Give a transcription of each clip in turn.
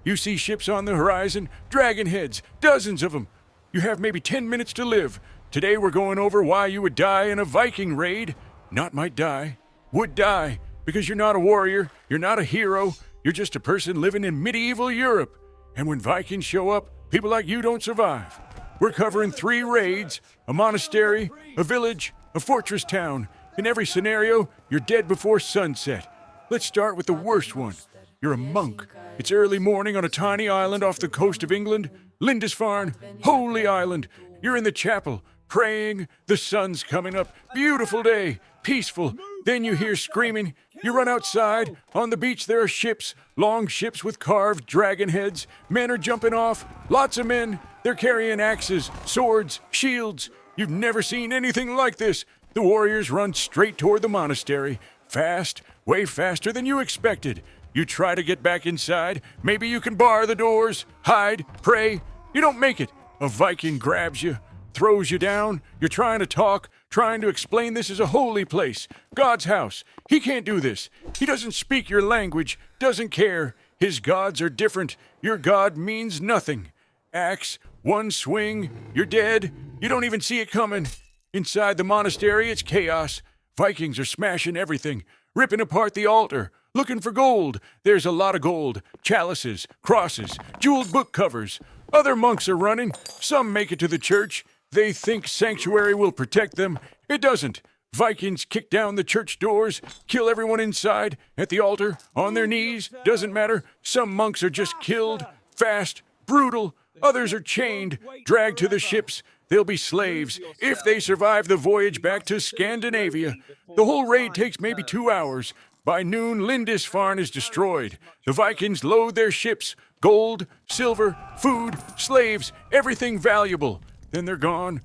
You see ships on the horizon, dragon heads, dozens of them. You have maybe 10 minutes to live. Today we're going over why you would die in a Viking raid. Not might die, would die, because you're not a warrior, you're not a hero, you're just a person living in medieval Europe. And when Vikings show up, people like you don't survive. We're covering 3 raids, a monastery, a village, a fortress town. In every scenario, you're dead before sunset. Let's start with the worst one. You're a monk. It's early morning on a tiny island off the coast of England, Lindisfarne, holy island. You're in the chapel, praying. The sun's coming up. Beautiful day, peaceful. Then you hear screaming. You run outside. On the beach there are ships, long ships with carved dragon heads. Men are jumping off. Lots of men. They're carrying axes, swords, shields. You've never seen anything like this. The warriors run straight toward the monastery. Fast, way faster than you expected. You try to get back inside. Maybe you can bar the doors, hide, pray. You don't make it. A Viking grabs you, throws you down. You're trying to talk, trying to explain this is a holy place, God's house. He can't do this. He doesn't speak your language, doesn't care. His gods are different. Your God means nothing. Axe, one swing, you're dead. You don't even see it coming. Inside the monastery, it's chaos. Vikings are smashing everything, ripping apart the altar, looking for gold. There's a lot of gold, chalices, crosses, jeweled book covers. Other monks are running. Some make it to the church. They think sanctuary will protect them. It doesn't. Vikings kick down the church doors, kill everyone inside, at the altar, on their knees, doesn't matter. Some monks are just killed, fast, brutal. Others are chained, dragged to the ships. They'll be slaves if they survive the voyage back to Scandinavia. The whole raid takes maybe 2 hours. By noon, Lindisfarne is destroyed. The Vikings load their ships. Gold, silver, food, slaves, everything valuable. Then they're gone.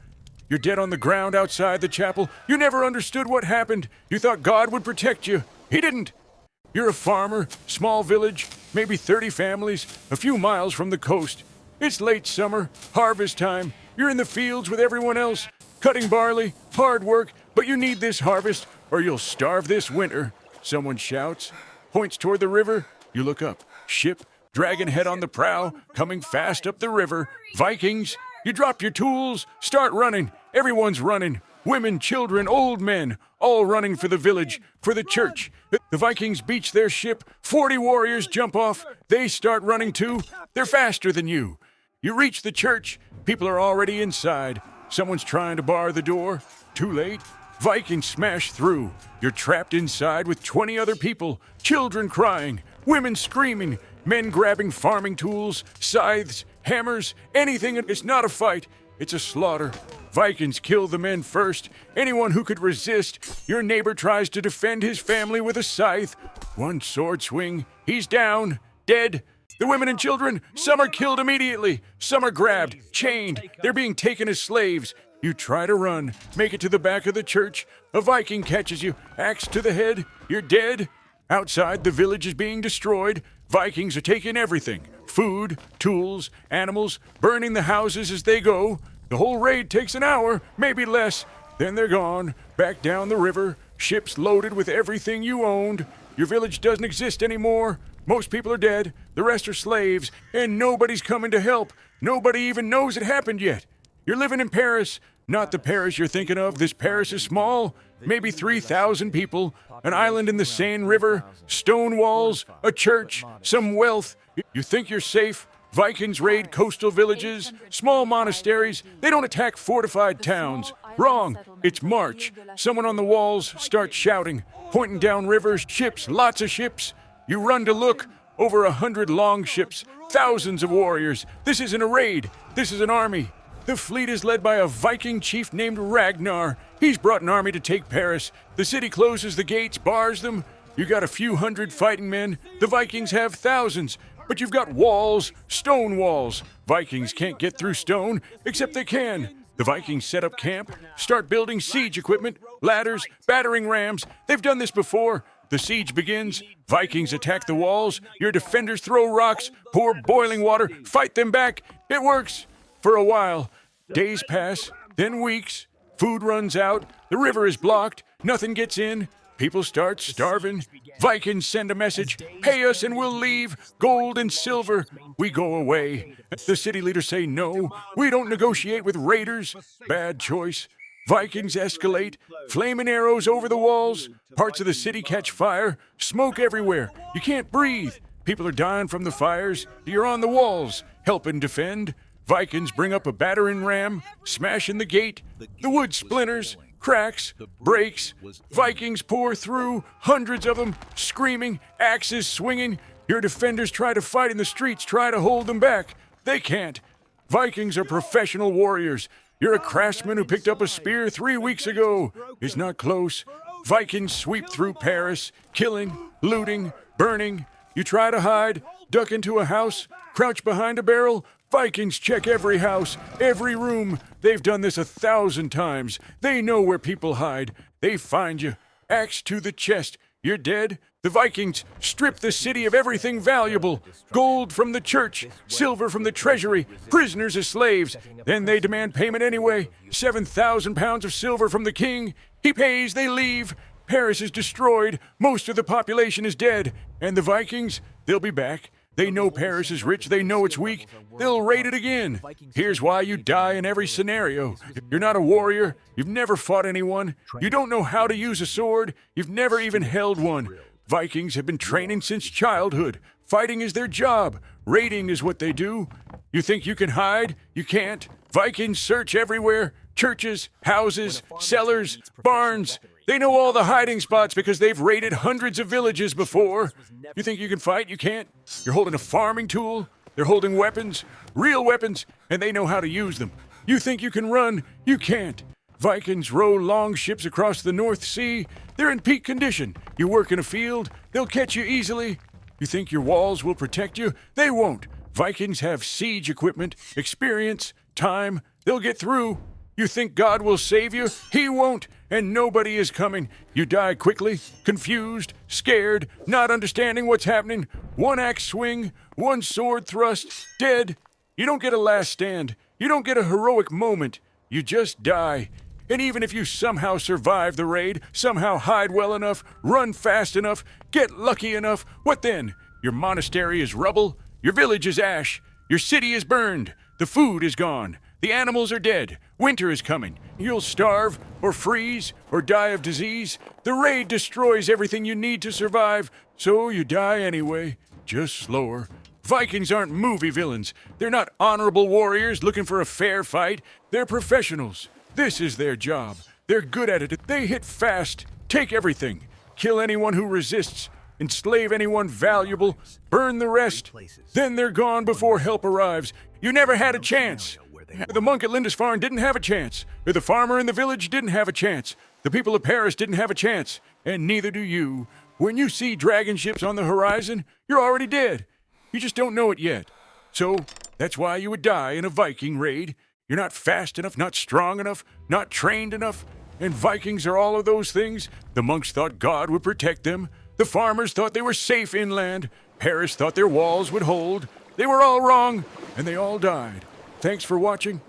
You're dead on the ground outside the chapel. You never understood what happened. You thought God would protect you. He didn't. You're a farmer, small village, maybe 30 families, a few miles from the coast. It's late summer, harvest time. You're in the fields with everyone else, cutting barley, hard work, but you need this harvest or you'll starve this winter. Someone shouts, points toward the river. You look up. Ship, dragon head on the prow, coming fast up the river. Vikings. You drop your tools, start running. Everyone's running. Women, children, old men, all running for the village, for the church. The Vikings beach their ship. 40 warriors jump off. They start running too. They're faster than you. You reach the church. People are already inside. Someone's trying to bar the door. Too late. Vikings smash through. You're trapped inside with 20 other people. Children crying. Women screaming. Men grabbing farming tools, scythes, hammers, anything. It's not a fight. It's a slaughter. Vikings kill the men first. Anyone who could resist. Your neighbor tries to defend his family with a scythe. One sword swing. He's down. Dead. The women and children, some are killed immediately. Some are grabbed, chained. They're being taken as slaves. You try to run, make it to the back of the church. A Viking catches you, axe to the head. You're dead. Outside, the village is being destroyed. Vikings are taking everything. Food, tools, animals, burning the houses as they go. The whole raid takes an hour, maybe less. Then they're gone, back down the river. Ships loaded with everything you owned. Your village doesn't exist anymore. Most people are dead, the rest are slaves, and nobody's coming to help. Nobody even knows it happened yet. You're living in Paris, not the Paris you're thinking of. This Paris is small, maybe 3,000 people, an island in the Seine River, stone walls, a church, some wealth. You think you're safe? Vikings raid coastal villages, small monasteries. They don't attack fortified towns. Wrong. It's March. Someone on the walls starts shouting, pointing down rivers, ships, lots of ships. You run to look. Over 100 long ships, thousands of warriors. This isn't a raid. This is an army. The fleet is led by a Viking chief named Ragnar. He's brought an army to take Paris. The city closes the gates, bars them. You got a few hundred fighting men. The Vikings have thousands. But you've got walls, stone walls. Vikings can't get through stone, except they can. The Vikings set up camp, start building siege equipment, ladders, battering rams. They've done this before. The siege begins. Vikings attack the walls. Your defenders throw rocks, pour boiling water, fight them back. It works. For a while. Days pass, then weeks. Food runs out. The river is blocked. Nothing gets in. People start starving. Vikings send a message, pay us and we'll leave, gold and silver. We go away. The city leaders say no, we don't negotiate with raiders. Bad choice. Vikings escalate, flaming arrows over the walls, parts of the city catch fire, smoke everywhere. You can't breathe. People are dying from the fires. You're on the walls, helping defend. Vikings bring up a battering ram, smashing the gate. The wood splinters, cracks, breaks. Vikings pour through, hundreds of them, screaming, axes swinging. Your defenders try to fight in the streets, try to hold them back. They can't. Vikings are professional warriors. You're a craftsman who picked up a spear 3 weeks ago. It's not close. Vikings sweep through Paris, killing, looting, burning. You try to hide, duck into a house, crouch behind a barrel. Vikings check every house, every room. They've done this 1,000 times. They know where people hide. They find you. Axe to the chest. You're dead. The Vikings strip the city of everything valuable. Gold from the church, silver from the treasury, prisoners as slaves. Then they demand payment anyway. 7,000 pounds of silver from the king. He pays, they leave. Paris is destroyed. Most of the population is dead. And the Vikings, they'll be back. They know Paris is rich, they know it's weak. They'll raid it again. Here's why you die in every scenario. You're not a warrior. You've never fought anyone. You don't know how to use a sword. You've never even held one. Vikings have been training since childhood. Fighting is their job. Raiding is what they do. You think you can hide? You can't. Vikings search everywhere. Churches, houses, cellars, barns. They know all the hiding spots because they've raided hundreds of villages before. You think you can fight? You can't. You're holding a farming tool. They're holding weapons, real weapons, and they know how to use them. You think you can run? You can't. Vikings row long ships across the North Sea. They're in peak condition. You work in a field, they'll catch you easily. You think your walls will protect you? They won't. Vikings have siege equipment, experience, time. They'll get through. You think God will save you? He won't, and nobody is coming. You die quickly, confused, scared, not understanding what's happening. One axe swing, one sword thrust, dead. You don't get a last stand. You don't get a heroic moment. You just die. And even if you somehow survive the raid, somehow hide well enough, run fast enough, get lucky enough, what then? Your monastery is rubble, your village is ash, your city is burned, the food is gone, the animals are dead, winter is coming. You'll starve, or freeze, or die of disease. The raid destroys everything you need to survive, so you die anyway, just slower. Vikings aren't movie villains. They're not honorable warriors looking for a fair fight. They're professionals. This is their job. They're good at it. They hit fast, take everything, kill anyone who resists, enslave anyone valuable, burn the rest. Then they're gone before help arrives. You never had a chance. The monk at Lindisfarne didn't have a chance. The farmer in the village didn't have a chance. The people of Paris didn't have a chance. And neither do you. When you see dragon ships on the horizon, you're already dead. You just don't know it yet. So that's why you would die in a Viking raid. You're not fast enough, not strong enough, not trained enough. And Vikings are all of those things. The monks thought God would protect them. The farmers thought they were safe inland. Paris thought their walls would hold. They were all wrong, and they all died. Thanks for watching.